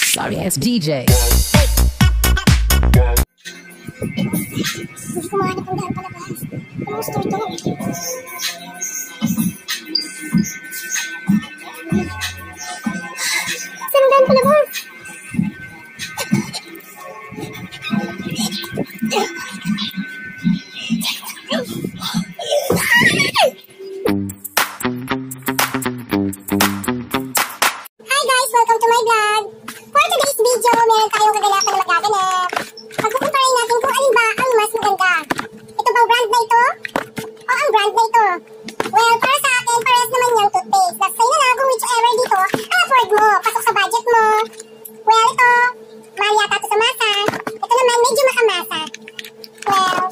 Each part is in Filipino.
Sorry ass DJ. Hindi ko mahanap ang daan palabas. Anong gusto ito? Saan ang daan palabas? Hi guys! Welcome to my vlog! For today's video, meron tayong kaganapan na magaganap. Pagkukumparin natin kung alin ba ang mas maganda. Ito bang brand na ito? O ang brand na ito? Well, para sa akin, parehas naman yung toothpaste. That's sa'yo na lang kung whichever dito ang afford mo. Pasok sa budget mo. Well, ito, mahal yata ito sa masa. Ito naman, medyo makamasa. Well,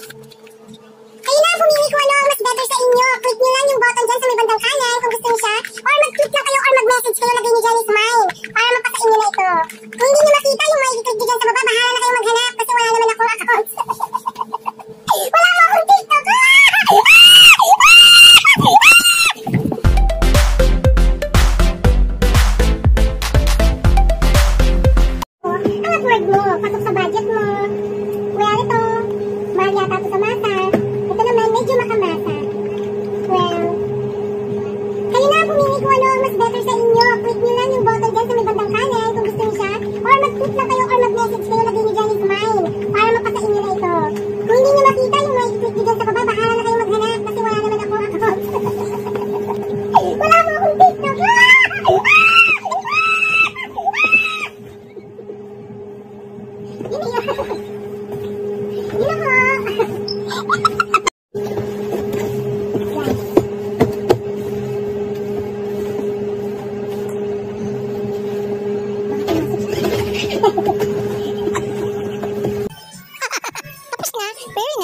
kayo na pumili kung ano ang mas better sa inyo. Click nyo lang yung button dyan sa may bandang kanan kung gusto nyo siya. Or mag-click lang kayo or mag-message kayo, lagay nyo dyan is mine. Para mapasa inyo na ito. Kung hindi nyo makita yung may click nyo dyan sa baba, bahala na kayo maghanap kasi wala naman akong account. Wala mo akong TikTok! Ang afford mo, pasok sa budget mo. Well, ito, mahal yata ito sa mata. Ito naman, medyo makamasa. Well, kayo na pumili kung ano ang mas better sa inyo. Click nyo lang yung button dyan sa may bandang kanan kung gusto nyo siya. Or mag-click lang kayo or mag-message kayo, lagay nyo dyan is mine. Para mapasa inyo na ito. Kung hindi nyo makita yung may click nyo dyan sa baba, bahala na kayo maghanap kasi wala naman akong account. Wala mo akong TikTok! Tapos na, very